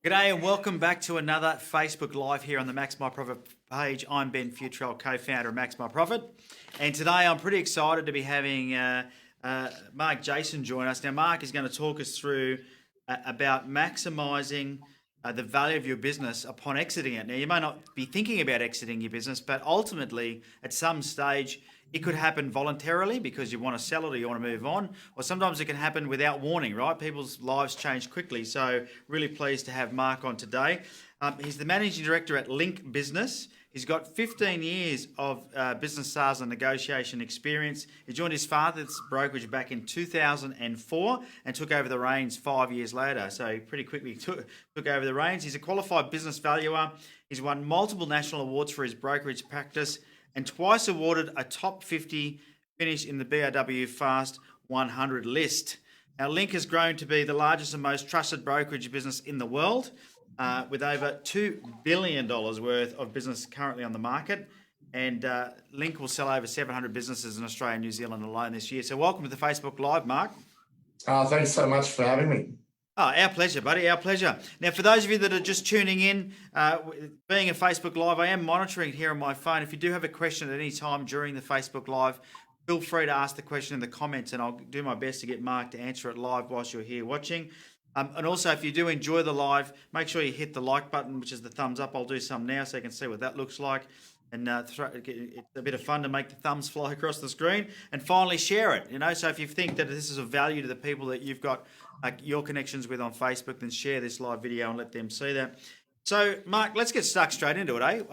G'day and welcome back to another Facebook Live here on the Max My Profit page. I'm Ben Fewtrell, co-founder of Max My Profit, and today I'm pretty excited to be having Mark Jason join us. Now, Mark is going to talk us through about maximising the value of your business upon exiting it. Now, you may not be thinking about exiting your business, but ultimately, at some stage, it could happen voluntarily because you want to sell it or you want to move on, or sometimes it can happen without warning, right? People's lives change quickly. So really pleased to have Mark on today. He's the managing director at Link Business. He's got 15 years of business sales and negotiation experience. He joined his father's brokerage back in 2004 and took over the reins 5 years later. So he pretty quickly took over the reins. He's a qualified business valuer. He's won multiple national awards for his brokerage practice and twice awarded a top 50 finish in the BRW Fast 100 list. Now, Link has grown to be the largest and most trusted brokerage business in the world, with over $2 billion worth of business currently on the market. And Link will sell over 700 businesses in Australia and New Zealand alone this year. So welcome to the Facebook Live, Mark. Thanks so much for having me. Oh, our pleasure, buddy, our pleasure. Now, for those of you that are just tuning in, being a Facebook Live, I am monitoring it here on my phone. If you do have a question at any time during the Facebook Live, feel free to ask the question in the comments and I'll do my best to get Mark to answer it live whilst you're here watching. And also, if you do enjoy the live, make sure you hit the like button, which is the thumbs up. I'll do some now so you can see what that looks like. And it's a bit of fun to make the thumbs fly across the screen. And finally, share it. So if you think that this is of value to the people that you've got your connections with on Facebook, then share this live video and let them see that. So, Mark, let's get stuck straight into it, eh?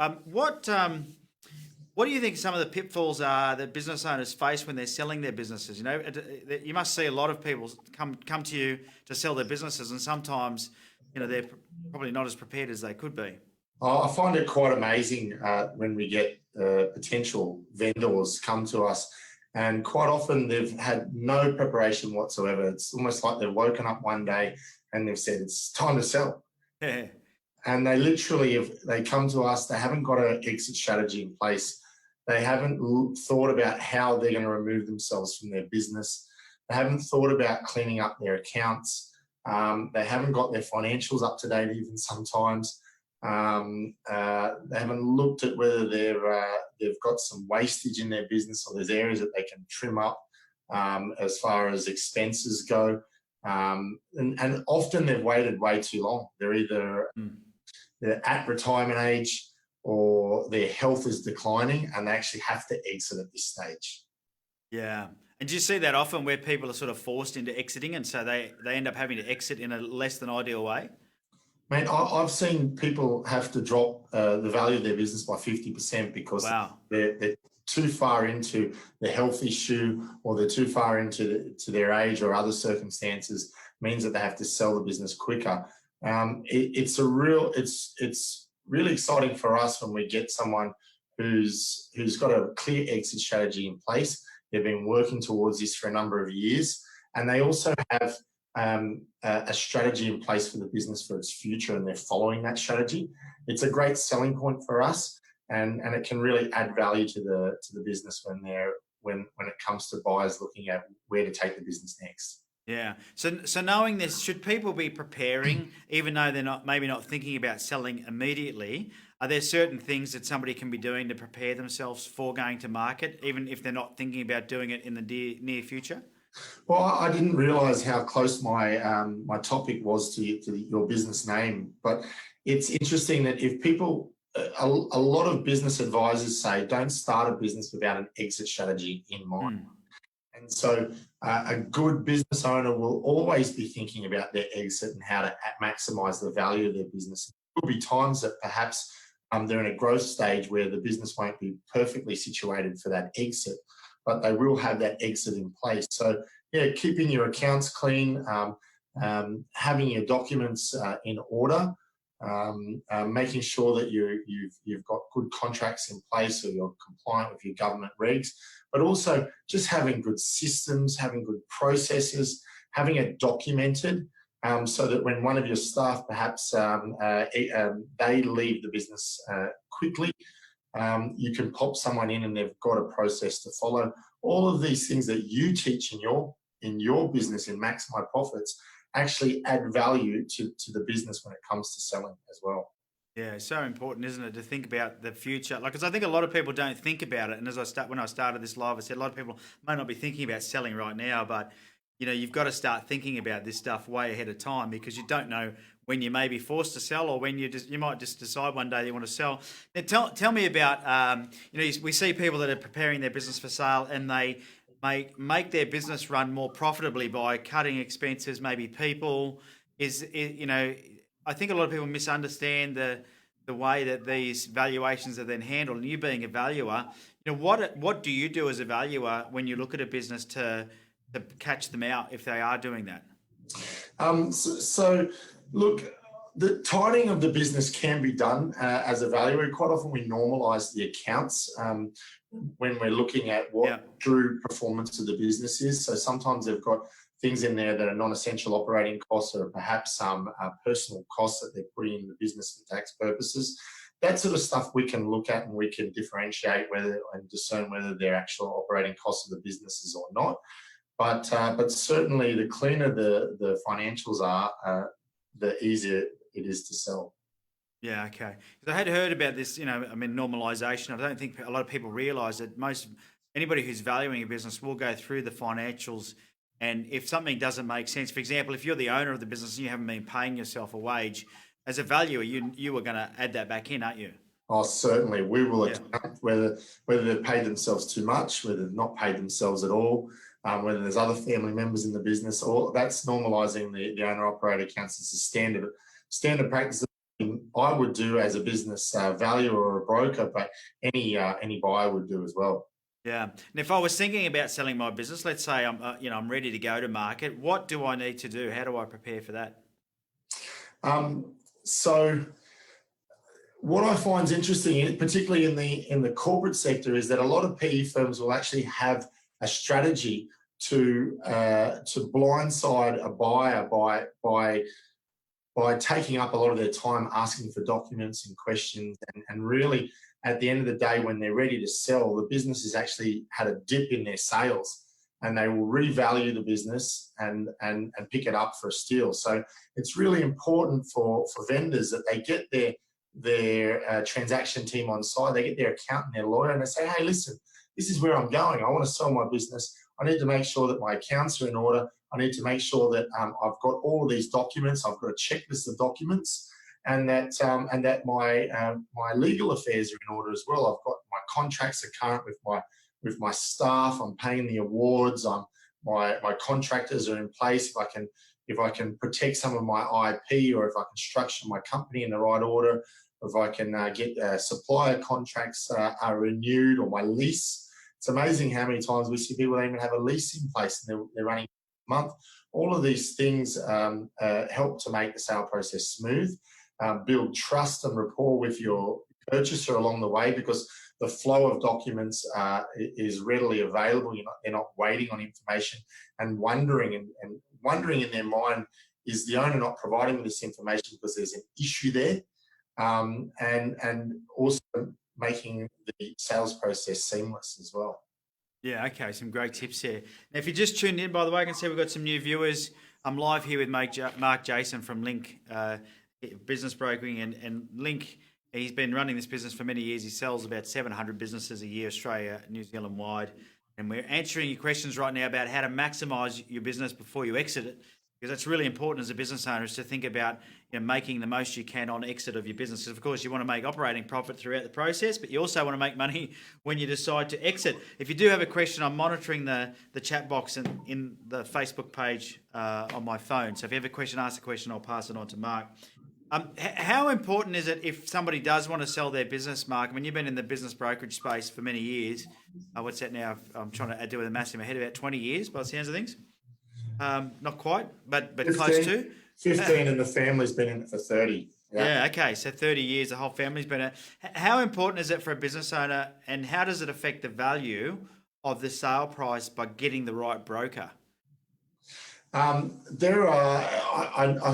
What do you think some of the pitfalls are that business owners face when they're selling their businesses? You must see a lot of people come to you to sell their businesses, and sometimes, they're probably not as prepared as they could be. I find it quite amazing when we get potential vendors come to us, and quite often they've had no preparation whatsoever. It's almost like they've woken up one day and they've said, it's time to sell. Yeah. And they literally, they come to us, they haven't got an exit strategy in place. They haven't thought about how they're going to remove themselves from their business. They haven't thought about cleaning up their accounts. They haven't got their financials up to date even sometimes. They haven't looked at whether they've got some wastage in their business or there's areas that they can trim up as far as expenses go. And often they've waited way too long. They're either they're at retirement age or their health is declining and they actually have to exit at this stage. Yeah. And do you see that often where people are sort of forced into exiting and so they end up having to exit in a less than ideal way? Mate, I've seen people have to drop the value of their business by 50% because they're too far into the health issue or they're too far into their age or other circumstances means that they have to sell the business quicker. It's really exciting for us when we get someone who's got a clear exit strategy in place. They've been working towards this for a number of years, and they also have a strategy in place for the business for its future, and they're following that strategy. It's a great selling point for us, and it can really add value to the business when it comes to buyers looking at where to take the business next. Yeah. So knowing this, should people be preparing, even though they're maybe not thinking about selling immediately? Are there certain things that somebody can be doing to prepare themselves for going to market, even if they're not thinking about doing it in the near future? Well, I didn't realise how close my topic was to your business name, but it's interesting that if people, a lot of business advisors say, don't start a business without an exit strategy in mind. And so a good business owner will always be thinking about their exit and how to maximise the value of their business. There will be times that perhaps they're in a growth stage where the business won't be perfectly situated for that exit, but they will have that exit in place. So, yeah, keeping your accounts clean, having your documents in order, making sure that you've got good contracts in place or you're compliant with your government regs, but also just having good systems, having good processes, having it documented so that when one of your staff perhaps they leave the business quickly, you can pop someone in and they've got a process to follow. All of these things that you teach in your business in Max My Profits actually add value to the business when it comes to selling as well. Yeah, it's so important, isn't it, to think about the future? Like, because I think a lot of people don't think about it. And when I started this live, I said a lot of people may not be thinking about selling right now, but you've got to start thinking about this stuff way ahead of time, because you don't know when you may be forced to sell, or when you might just decide one day you want to sell. Now, tell me about we see people that are preparing their business for sale, and they make their business run more profitably by cutting expenses, maybe people. I think a lot of people misunderstand the way that these valuations are then handled. And you being a valuer, what do you do as a valuer when you look at a business to catch them out if they are doing that? So look, the tidying of the business can be done as a valuer. Quite often we normalise the accounts when we're looking at what true performance of the business is. So sometimes they've got things in there that are non-essential operating costs, or perhaps some personal costs that they're putting in the business for tax purposes. That sort of stuff we can look at, and we can differentiate and discern whether they're actual operating costs of the businesses or not. But certainly the cleaner the financials are, the easier it is to sell. Yeah, okay. Because I had heard about this, normalisation. I don't think a lot of people realise that anybody who's valuing a business will go through the financials, and if something doesn't make sense, for example, if you're the owner of the business and you haven't been paying yourself a wage, as a valuer, you are going to add that back in, aren't you? Oh, certainly. We will account whether they've paid themselves too much, whether they've not paid themselves at all, whether there's other family members in the business. Or that's normalising the owner-operator accounts. It's a standard practice I would do as a business valuer or a broker, but any buyer would do as well. Yeah. And if I was thinking about selling my business, let's say I'm ready to go to market, what do I need to do? How do I prepare for that? So what I find is interesting, particularly in the corporate sector, is that a lot of PE firms will actually have a strategy to blindside a buyer by taking up a lot of their time asking for documents and questions, and really at the end of the day, when they're ready to sell, the business has actually had a dip in their sales, and they will revalue the business and pick it up for a steal. So it's really important for vendors that they get their transaction team on side, they get their accountant, their lawyer, and they say, hey, listen, this is where I'm going. I want to sell my business. I need to make sure that my accounts are in order. I need to make sure that I've got all of these documents. I've got a checklist of documents, and that my legal affairs are in order as well. I've got my contracts are current with my staff. I'm paying the awards. My contractors are in place. If I can protect some of my IP, or if I can structure my company in the right order, or if I can get supplier contracts are renewed, or my lease. It's amazing how many times we see people don't even have a lease in place, and they're running a month. All of these things help to make the sale process smooth, build trust and rapport with your purchaser along the way, because the flow of documents is readily available. They're not waiting on information and wondering in their mind, is the owner not providing me this information because there's an issue there, and also making the sales process seamless as well. Yeah, okay, some great tips there. Now, if you just tuned in, by the way, I can see we've got some new viewers. I'm live here with Mark Jason from Link Business Brokering, and Link, he's been running this business for many years. He sells about 700 businesses a year, Australia, New Zealand wide. And we're answering your questions right now about how to maximise your business before you exit it, because that's really important as a business owner, is to think about making the most you can on exit of your business. Because of course you want to make operating profit throughout the process, but you also want to make money when you decide to exit. If you do have a question, I'm monitoring the chat box in the Facebook page on my phone. So if you have a question, ask a question, I'll pass it on to Mark. How important is it if somebody does want to sell their business, Mark? I mean, you've been in the business brokerage space for many years. What's that now? I'm trying to do with the math in my head, about 20 years by the sounds of things. Not quite, but 15, close to. 15, and the family's been in it for 30. Yeah, okay, so 30 years, the whole family's been in it. How important is it for a business owner, and how does it affect the value of the sale price by getting the right broker? I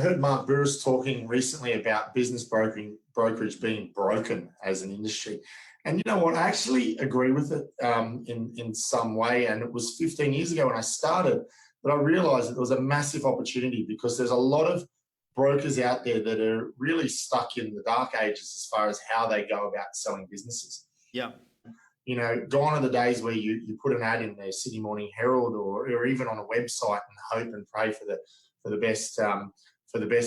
heard Mark Burris talking recently about business brokerage being broken as an industry. And you know what, I actually agree with it in some way. And it was 15 years ago when I started, that I realized that there was a massive opportunity, because there's a lot of brokers out there that are really stuck in the dark ages as far as how they go about selling businesses. Yeah. You know, gone are the days where you put an ad in the Sydney Morning Herald or even on a website and hope and pray for the best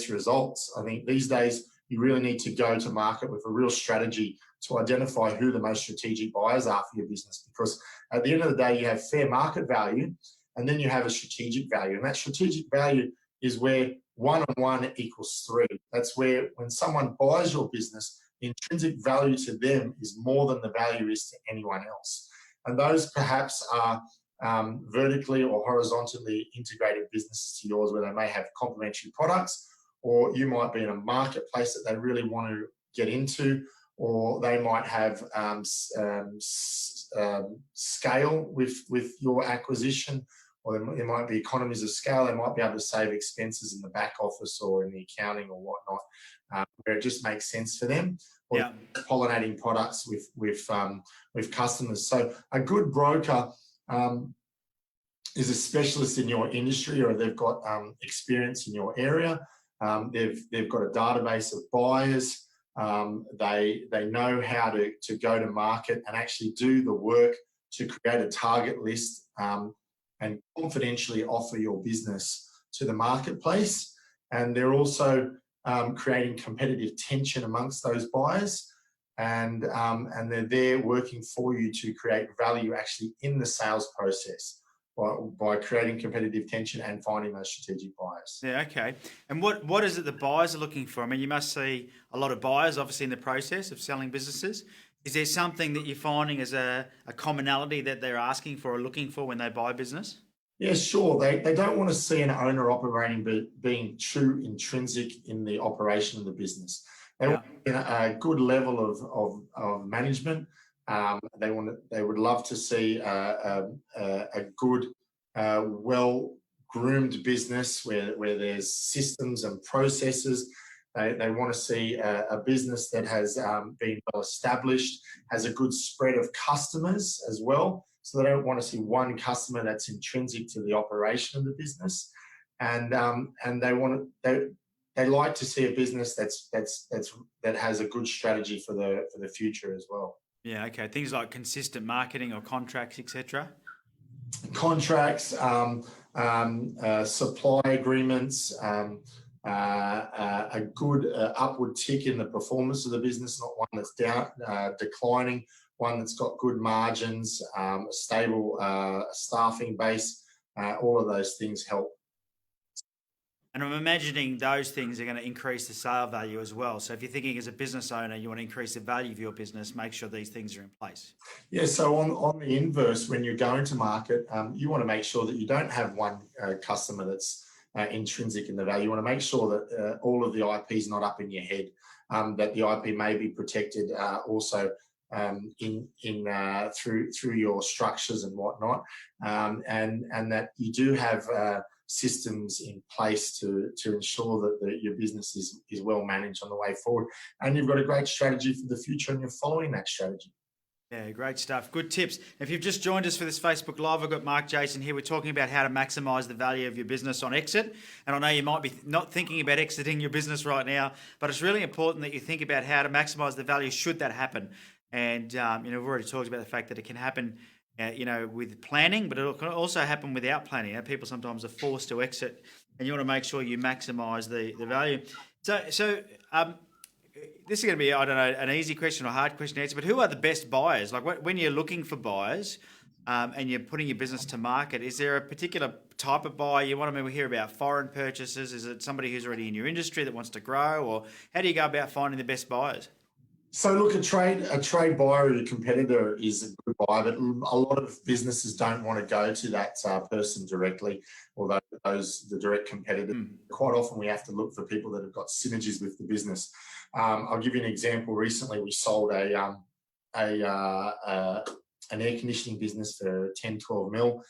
results. I think these days you really need to go to market with a real strategy to identify who the most strategic buyers are for your business, because at the end of the day, you have fair market value and then you have a strategic value. And that strategic value is where 1 on 1 equals 3. That's where when someone buys your business, the intrinsic value to them is more than the value is to anyone else. And those perhaps are vertically or horizontally integrated businesses to yours, where they may have complementary products, or you might be in a marketplace that they really want to get into, or they might have scale with your acquisition, or there might be economies of scale. They might be able to save expenses in the back office or in the accounting or whatnot, where it just makes sense for them. Or Yeah. pollinating products with customers. So a good broker is a specialist in your industry, or they've got experience in your area. They've got a database of buyers. They know how to go to market and actually do the work to create a target list and confidentially offer your business to the marketplace. And they're also creating competitive tension amongst those buyers, and they're there working for you to create value actually in the sales process by creating competitive tension and finding those strategic buyers. Yeah, okay. And what is it the buyers are looking for? I mean, you must see a lot of buyers, obviously, in the process of selling businesses. Is there something that you're finding as a commonality that they're asking for or looking for when they buy a business? Yeah, sure. They don't want to see an owner operating being true intrinsic in the operation of the business. They want a good level of management. They would love to see a good, well-groomed business where there's systems and processes. They want to see a business that has been well established, has a good spread of customers as well. So they don't want to see one customer that's intrinsic to the operation of the business, and they like to see a business that has a good strategy for the future as well. Yeah, okay. Things like consistent marketing or contracts, etc. Contracts, supply agreements, a good upward tick in the performance of the business, not one that's declining, one that's got good margins, a stable staffing base. All of those things help. And I'm imagining those things are going to increase the sale value as well. So if you're thinking as a business owner, you want to increase the value of your business, make sure these things are in place. Yeah, so on the inverse, when you're going to market, you want to make sure that you don't have one customer that's intrinsic in the value. You want to make sure that all of the IP is not up in your head, that the IP may be protected also through your structures and whatnot, and that you do have systems in place to ensure that your business is well managed on the way forward, and you've got a great strategy for the future and you're following that strategy. Yeah, great stuff. Good tips. If you've just joined us for this Facebook Live, I've got Mark Jason here. We're talking about how to maximise the value of your business on exit. And I know you might be not thinking about exiting your business right now, but it's really important that you think about how to maximise the value should that happen. And, we've already talked about the fact that it can happen, with planning, but it can also happen without planning. People sometimes are forced to exit, and you want to make sure you maximise the value. So this is going to be, I don't know, an easy question or hard question to answer, but who are the best buyers? Like when you're looking for buyers and you're putting your business to market, is there a particular type of buyer you want to hear about? Foreign purchases? Is it somebody who's already in your industry that wants to grow? Or how do you go about finding the best buyers? So look, a trade buyer or your competitor is a good buyer, but a lot of businesses don't want to go to that person directly, or the direct competitors. Quite often we have to look for people that have got synergies with the business. I'll give you an example. Recently we sold an air conditioning business for 10, 12 mil.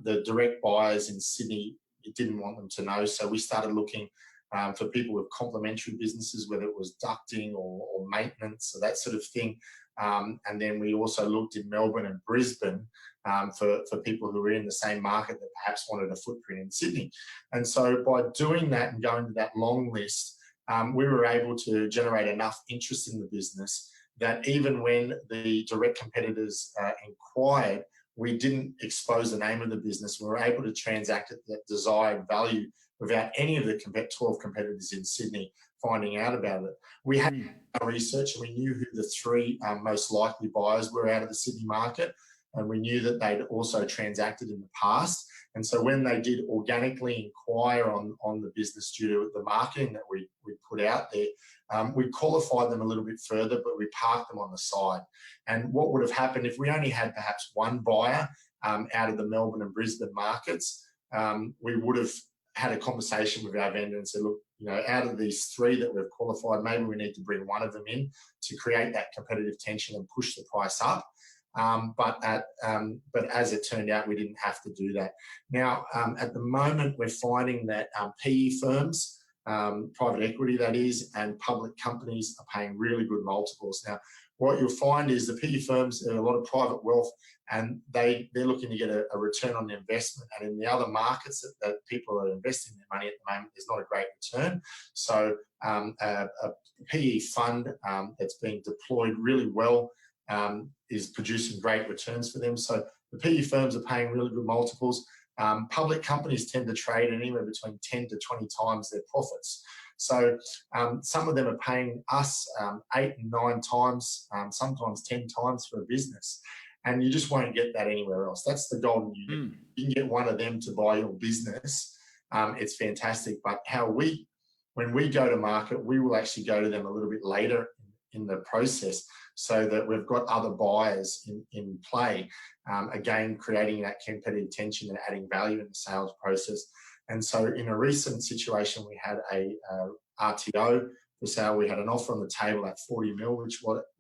The direct buyers in Sydney didn't want them to know, so we started looking for people with complementary businesses, whether it was ducting or maintenance or that sort of thing. And then we also looked in Melbourne and Brisbane for people who were in the same market that perhaps wanted a footprint in Sydney. And so by doing that and going to that long list, we were able to generate enough interest in the business that even when the direct competitors inquired, we didn't expose the name of the business. We were able to transact at that desired value without any of the 12 competitors in Sydney finding out about it. We had our research and we knew who the three most likely buyers were out of the Sydney market, and we knew that they'd also transacted in the past. And so when they did organically inquire on the business due to the marketing that we put out there, we qualified them a little bit further, but we parked them on the side. And what would have happened if we only had perhaps one buyer out of the Melbourne and Brisbane markets, we would have had a conversation with our vendor and said, look, out of these three that we've qualified, maybe we need to bring one of them in to create that competitive tension and push the price up. But as it turned out, we didn't have to do that. Now, at the moment, we're finding that PE firms, private equity that is, and public companies are paying really good multiples. Now, what you'll find is the PE firms are a lot of private wealth, and they're looking to get a return on their investment. And in the other markets that people are investing their money at the moment, there's not a great return. So a PE fund that's being deployed really well is producing great returns for them. So the PE firms are paying really good multiples. Public companies tend to trade anywhere between 10 to 20 times their profits. So some of them are paying us 8 and 9 times, sometimes 10 times for a business. And you just won't get that anywhere else. That's the golden unit. You can get one of them to buy your business. It's fantastic. But when we go to market, we will actually go to them a little bit later in the process so that we've got other buyers in play, again, creating that competitive tension and adding value in the sales process. And so in a recent situation, we had a RTO for sale. We had an offer on the table at 40 mil,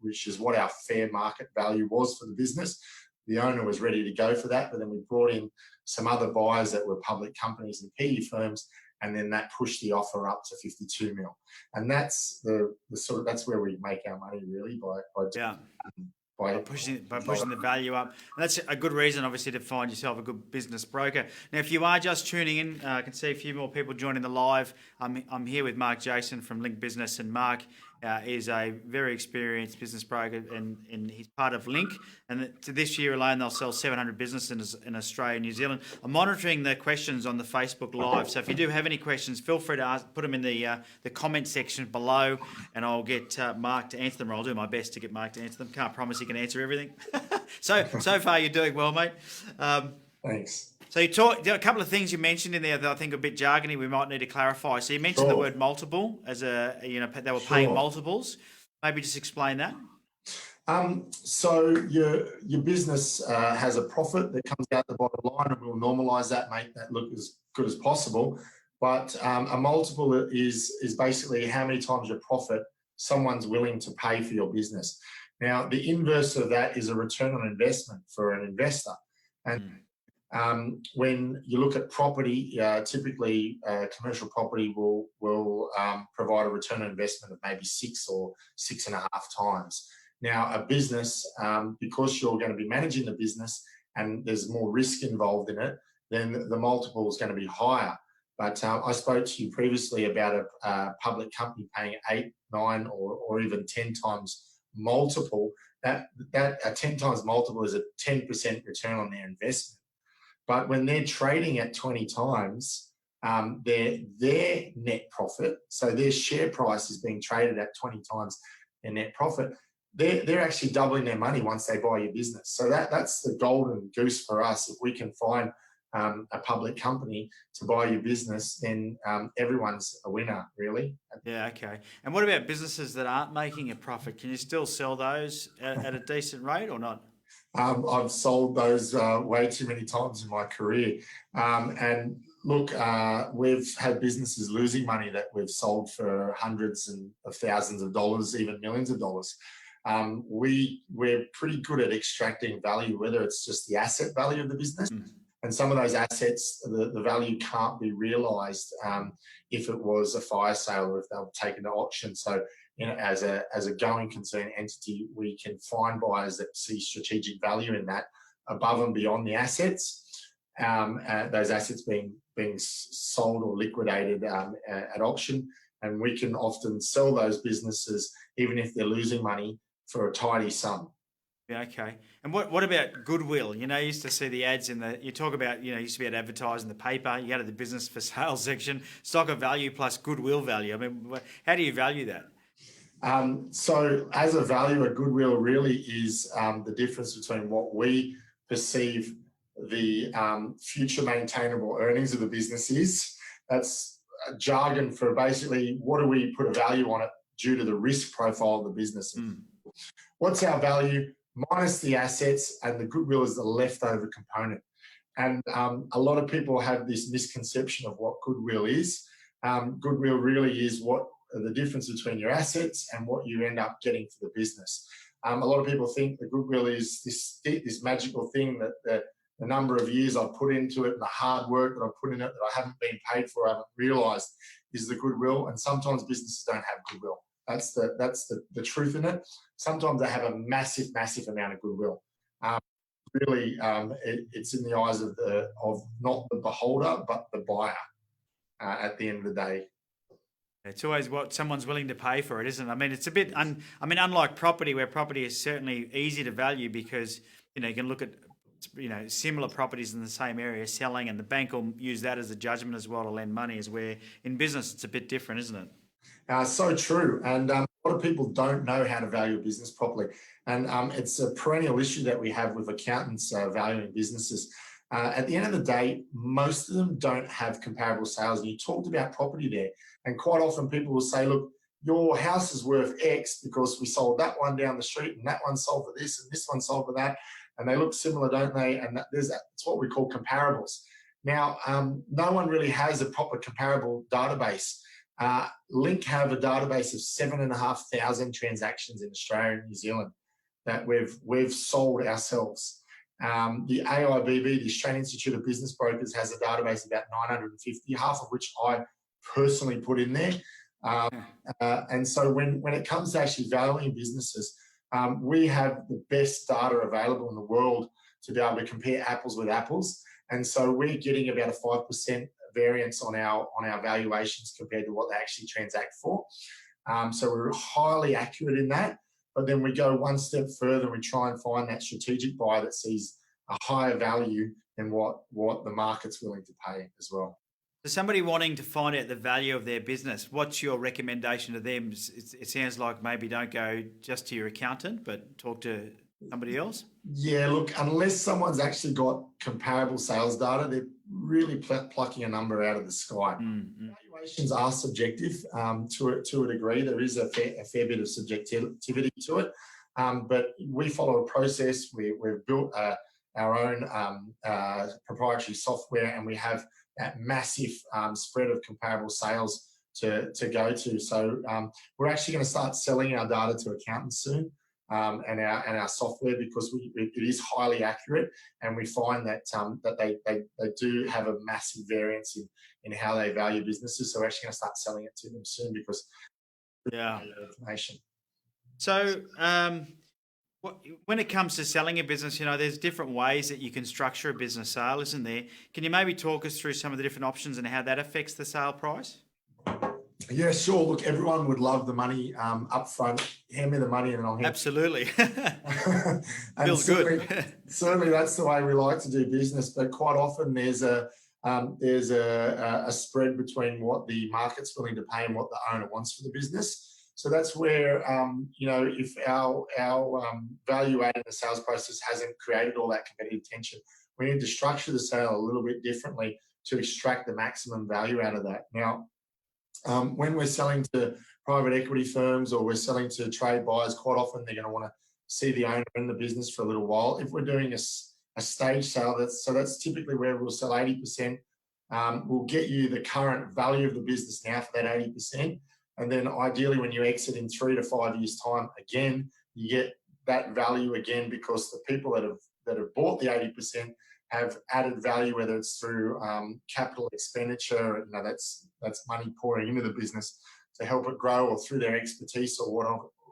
which is what our fair market value was for the business. The owner was ready to go for that, but then we brought in some other buyers that were public companies and PE firms, and then that pushed the offer up to 52 mil. And that's that's where we make our money really by pushing the value up. And that's a good reason, obviously, to find yourself a good business broker. Now, if you are just tuning in, I can see a few more people joining the live. I'm here with Mark Jason from Link Business, and Mark is a very experienced business broker, and he's part of Link. And this year alone, they'll sell 700 businesses in Australia and New Zealand. I'm monitoring the questions on the Facebook Live, so if you do have any questions, feel free to put them in the comment section below, and I'll get Mark to answer them, or I'll do my best to get Mark to answer them. Can't promise he can answer everything. So far, you're doing well, mate. Thanks. So there are a couple of things you mentioned in there that I think are a bit jargony. We might need to clarify. So you mentioned the word multiple as they were paying multiples. Maybe just explain that. So your business has a profit that comes out the bottom line, and we'll normalise that, make that look as good as possible. But a multiple is basically how many times your profit someone's willing to pay for your business. Now, the inverse of that is a return on investment for an investor. And when you look at property, typically commercial property will provide a return on investment of maybe 6 or 6.5 times. Now, a business, because you're going to be managing the business and there's more risk involved in it, then the multiple is going to be higher. But I spoke to you previously about a public company paying 8, 9, or even 10 times multiple. That a 10 times multiple is a 10% return on their investment. But when they're trading at 20 times, their net profit, so their share price is being traded at 20 times their net profit, they're actually doubling their money once they buy your business. So that's the golden goose for us. If we can find a public company to buy your business, then everyone's a winner, really. Yeah, okay. And what about businesses that aren't making a profit? Can you still sell those at a decent rate or not? I've sold those way too many times in my career. And look, we've had businesses losing money that we've sold for hundreds of thousands of dollars, even millions of dollars. We're pretty good at extracting value, whether it's just the asset value of the business. And some of those assets, the value can't be realised if it was a fire sale or if they were taken to auction. So, as a going concern entity, we can find buyers that see strategic value in that above and beyond the assets, those assets being sold or liquidated at auction. And we can often sell those businesses, even if they're losing money, for a tidy sum. Yeah, okay. And what about goodwill? You used to see the ads you talk about, used to be advertised in the paper. You go to the business for sale section, stock of value plus goodwill value. I mean, how do you value that? So as a valuer, goodwill really is the difference between what we perceive the future maintainable earnings of the business is. That's a jargon for basically what do we put a value on it due to the risk profile of the business. What's our value minus the assets, and the goodwill is the leftover component. And a lot of people have this misconception of what goodwill is. Goodwill really is what the difference between your assets and what you end up getting for the business. A lot of people think the goodwill is this magical thing that the number of years I've put into it and the hard work that I've put in it that I haven't been paid for, I haven't realised is the goodwill. And sometimes businesses don't have goodwill. That's the truth in it. Sometimes they have a massive amount of goodwill. Really, it's in the eyes of not the beholder, but the buyer at the end of the day. It's always what someone's willing to pay for it, isn't it? I mean, it's a bit, unlike property, where property is certainly easy to value because, you can look at, similar properties in the same area selling, and the bank will use that as a judgment as well to lend money, is where in business it's a bit different, isn't it? So true. And a lot of people don't know how to value a business properly. And it's a perennial issue that we have with accountants valuing businesses. At the end of the day, most of them don't have comparable sales. And you talked about property there. And quite often people will say, look, your house is worth X because we sold that one down the street and that one sold for this and this one sold for that. And they look similar, don't they? And it's what we call comparables. Now, no one really has a proper comparable database. Link have a database of 7,500 transactions in Australia and New Zealand that we've sold ourselves. The AIBB, the Australian Institute of Business Brokers, has a database of about 950, half of which I personally put in there. And so when it comes to actually valuing businesses, we have the best data available in the world to be able to compare apples with apples. And so we're getting about a 5% variance on our valuations compared to what they actually transact for. So we're highly accurate in that. But then we go one step further and we try and find that strategic buyer that sees a higher value than what the market's willing to pay as well. So somebody wanting to find out the value of their business, what's your recommendation to them? It sounds like maybe don't go just to your accountant, but talk to somebody else? Yeah, look, unless someone's actually got comparable sales data, they're really plucking a number out of the sky. Mm-hmm. Valuations are subjective to a degree. There is a fair bit of subjectivity to it, but we follow a process. We've built our own proprietary software, and we have that massive spread of comparable sales to go to. So we're actually going to start selling our data to accountants soon. And our software, because it is highly accurate, and we find that they do have a massive variance in how they value businesses. So we're actually going to start selling it to them soon because information. So when it comes to selling a business, there's different ways that you can structure a business sale, isn't there? Can you maybe talk us through some of the different options and how that affects the sale price? Yeah, sure. Look, everyone would love the money up front. Hand me the money and I'll hand. Absolutely. Feels good. Certainly that's the way we like to do business, but quite often there's a spread between what the market's willing to pay and what the owner wants for the business. So that's where, if our value add in the sales process hasn't created all that competitive tension, we need to structure the sale a little bit differently to extract the maximum value out of that. Now, when we're selling to private equity firms or we're selling to trade buyers, quite often they're going to want to see the owner in the business for a little while. If we're doing a stage sale, that's typically where we'll sell 80%. We'll get you the current value of the business now for that 80%. And then ideally when you exit in 3 to 5 years' time, again, you get that value again because the people that have bought the 80% have added value, whether it's through capital expenditure, that's money pouring into the business to help it grow, or through their expertise or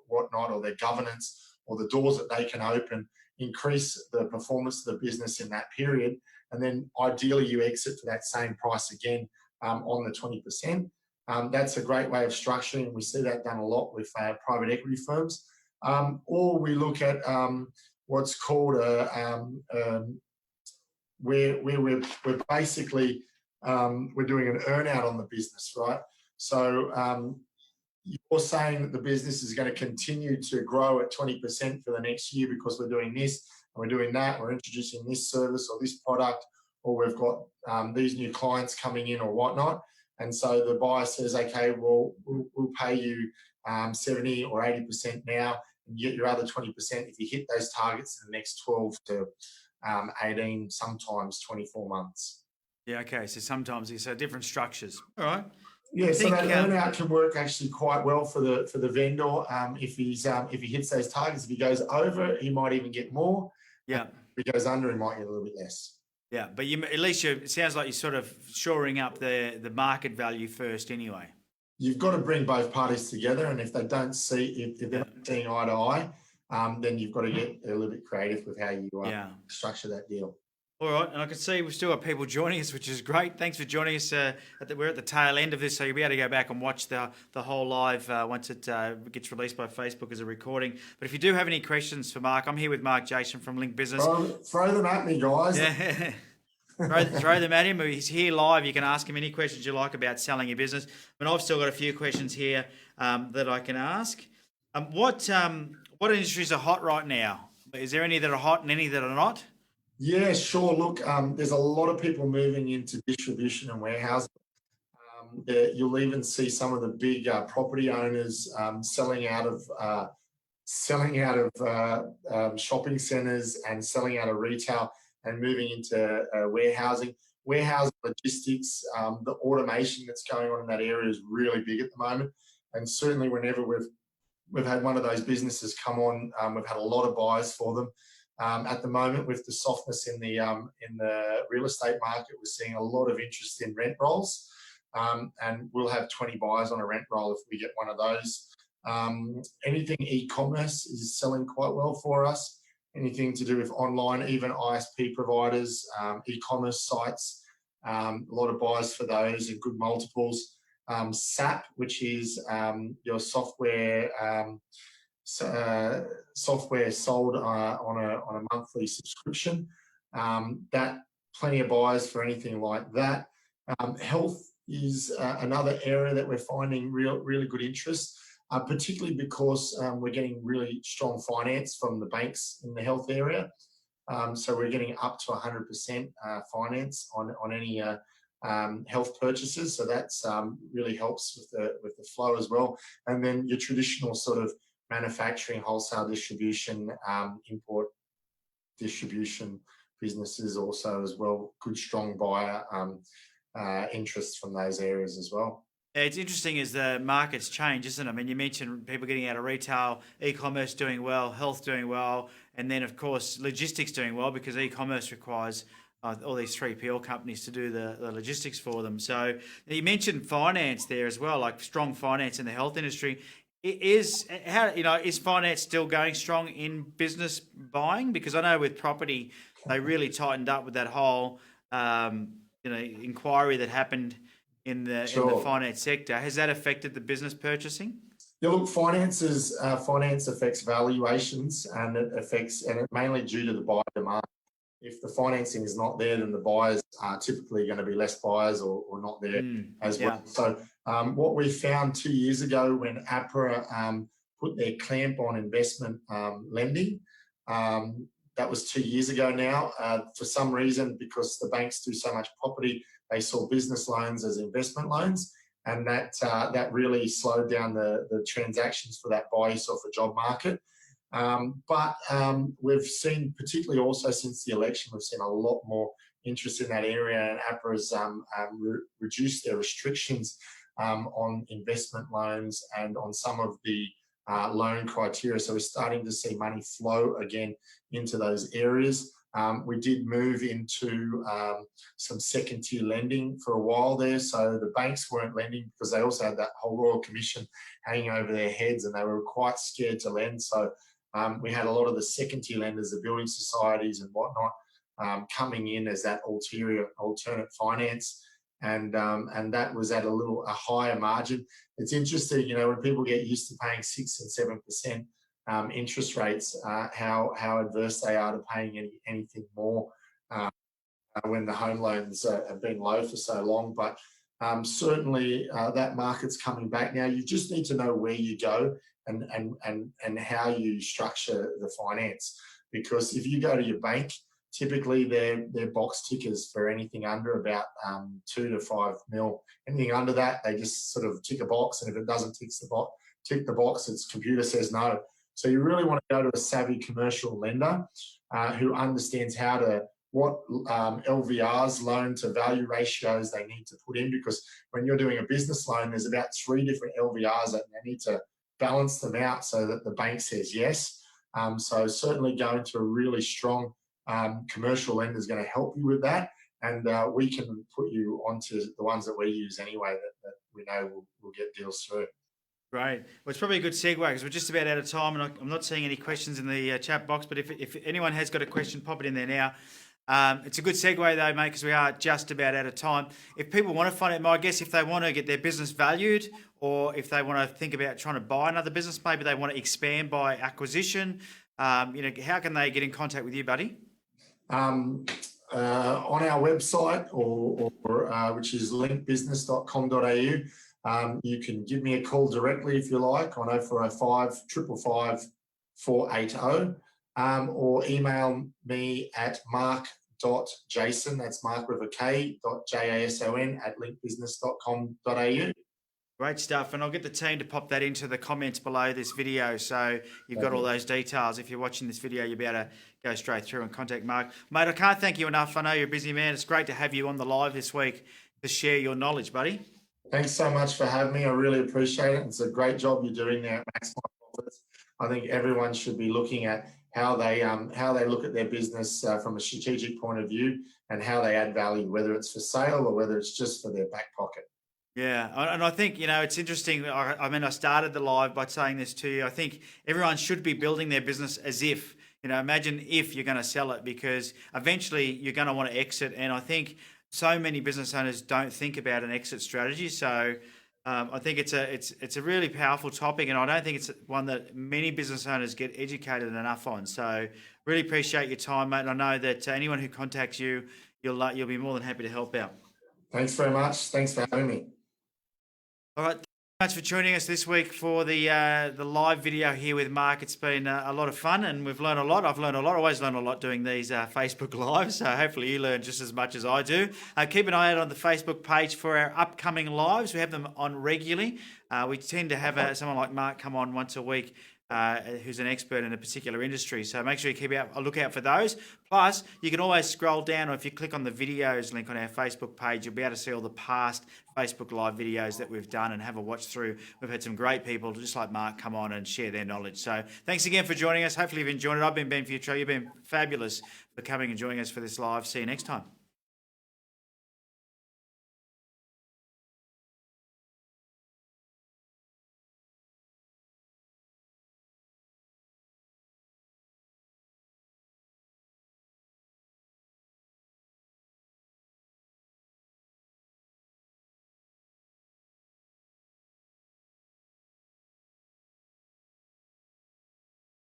whatnot, or their governance, or the doors that they can open increase the performance of the business in that period, and then ideally you exit for that same price again on the 20%. That's a great way of structuring. We see that done a lot with private equity firms. Or we look at what's called where we're basically we're doing an earn out on the business, right? So you're saying that the business is going to continue to grow at 20% for the next year because we're doing this and we're doing that, we're introducing this service or this product, or we've got these new clients coming in or whatnot. And so the buyer says, okay, well, we'll pay you 70 or 80% now, and you get your other 20% if you hit those targets in the next 12 to 18, sometimes 24 months. Yeah, okay. So sometimes it's different structures. All right. Yeah, so that earn-out can work actually quite well for the vendor. If he hits those targets, if he goes over, he might even get more. Yeah. If he goes under, he might get a little bit less. Yeah, but at least it sounds like you're sort of shoring up the market value first anyway. You've got to bring both parties together, and if they don't see, if they're not seeing eye to eye, then you've got to get a little bit creative with how you structure that deal. All right, and I can see we've still got people joining us, which is great. Thanks for joining us. We're at the tail end of this, so you'll be able to go back and watch the whole live once it gets released by Facebook as a recording. But if you do have any questions for Mark, I'm here with Mark Jason from Link Business. Throw them at me, guys. Yeah. throw them at him. He's here live. You can ask him any questions you like about selling your business. But I've still got a few questions here that I can ask. What industries are hot right now? Is there any that are hot and any that are not? Yeah, sure. Look, there's a lot of people moving into distribution and warehousing. You'll even see some of the big property owners selling out of shopping centres and selling out of retail and moving into warehousing. Warehousing logistics, the automation that's going on in that area is really big at the moment. And certainly whenever we've had one of those businesses come on, we've had a lot of buyers for them. At the moment, with the softness in the real estate market, we're seeing a lot of interest in rent rolls, and we'll have 20 buyers on a rent roll if we get one of those. Anything e-commerce is selling quite well for us. Anything to do with online, even ISP providers, e-commerce sites, a lot of buyers for those and good multiples. SAP, which is your software. Software sold on a monthly subscription. That plenty of buyers for anything like that. Health is another area that we're finding really good interest, particularly because we're getting really strong finance from the banks in the health area. So we're getting up to 100% finance on any health purchases. So that's really helps with the flow as well. And then your traditional sort of manufacturing, wholesale distribution, import distribution businesses also as well. Good strong buyer interest from those areas as well. Yeah, it's interesting as the markets change, isn't it? I mean, you mentioned people getting out of retail, e-commerce doing well, health doing well, and then of course logistics doing well because e-commerce requires all these 3PL companies to do the logistics for them. So you mentioned finance there as well, like strong finance in the health industry. Is finance still going strong in business buying? Because I know with property, they really tightened up with that whole inquiry that happened in the finance sector. Has that affected the business purchasing? Yeah, look, finance affects valuations, and it mainly due to the buyer demand. If the financing is not there, then the buyers are typically going to be less buyers or not there as well. So what we found 2 years ago when APRA put their clamp on investment lending, that was 2 years ago now. For some reason, because the banks do so much property, they saw business loans as investment loans, and that really slowed down the transactions for that buy yourself a job market. But we've seen, particularly also since the election, we've seen a lot more interest in that area, and APRA's reduced their restrictions on investment loans and on some of the loan criteria. So we're starting to see money flow again into those areas. We did move into some second tier lending for a while there. So the banks weren't lending because they also had that whole Royal Commission hanging over their heads and they were quite scared to lend. So We had a lot of the second-tier lenders, the building societies and whatnot, coming in as that alternate finance, and that was at a higher margin. It's interesting, when people get used to paying 6 and 7% interest rates, how adverse they are to paying anything more when the home loans have been low for so long. But certainly that market's coming back now. You just need to know where you go and how you structure the finance, because if you go to your bank, typically they're box tickers for anything under about 2 to 5 mil. Anything under that, they just sort of tick a box, and if it doesn't tick the box, its computer says no. So you really want to go to a savvy commercial lender who understands what LVRs, loan to value ratios, they need to put in, because when you're doing a business loan, there's about 3 different LVRs that they need to balance them out so that the bank says yes. So certainly going to a really strong commercial lender is going to help you with that, and we can put you onto the ones that we use anyway that we know will get deals through. Great. Well, it's probably a good segue because we're just about out of time, and I'm not seeing any questions in the chat box, but if anyone has got a question, pop it in there now. It's a good segue though, mate, because we are just about out of time. If people want to find out more, I guess if they want to get their business valued, or if they want to think about trying to buy another business, maybe they want to expand by acquisition, how can they get in contact with you, buddy? On our website, or which is linkbusiness.com.au, you can give me a call directly if you like on 0405 555 480. Or email me at mark.jason, that's Mark with a K, .jason at linkbusiness.com.au. Great stuff. And I'll get the team to pop that into the comments below this video, so you've got all those details. If you're watching this video, you'll be able to go straight through and contact Mark. Mate, I can't thank you enough. I know you're a busy man. It's great to have you on the live this week to share your knowledge, buddy. Thanks so much for having me. I really appreciate it. It's a great job you're doing there at Max My Profits. I think everyone should be looking at how they look at their business from a strategic point of view, and how they add value, whether it's for sale or whether it's just for their back pocket. Yeah, and I think, it's interesting. I started the live by saying this to you. I think everyone should be building their business as if, imagine if you're going to sell it, because eventually you're going to want to exit. And I think so many business owners don't think about an exit strategy. So I think it's a really powerful topic, and I don't think it's one that many business owners get educated enough on. So really appreciate your time, mate. And I know that anyone who contacts you, you'll be more than happy to help out. Thanks very much. Thanks for having me. All right. Thanks for joining us this week for the live video here with Mark. It's been a lot of fun, and we've learned a lot. I've learned a lot. I always learn a lot doing these Facebook Lives, so hopefully you learn just as much as I do. Keep an eye out on the Facebook page for our upcoming lives. We have them on regularly. We tend to have someone like Mark come on once a week, who's an expert in a particular industry. So make sure you keep a lookout for those. Plus, you can always scroll down, or if you click on the videos link on our Facebook page, you'll be able to see all the past Facebook Live videos that we've done and have a watch through. We've had some great people, just like Mark, come on and share their knowledge. So thanks again for joining us. Hopefully you've enjoyed it. I've been Ben Fewtrell. You've been fabulous for coming and joining us for this live. See you next time.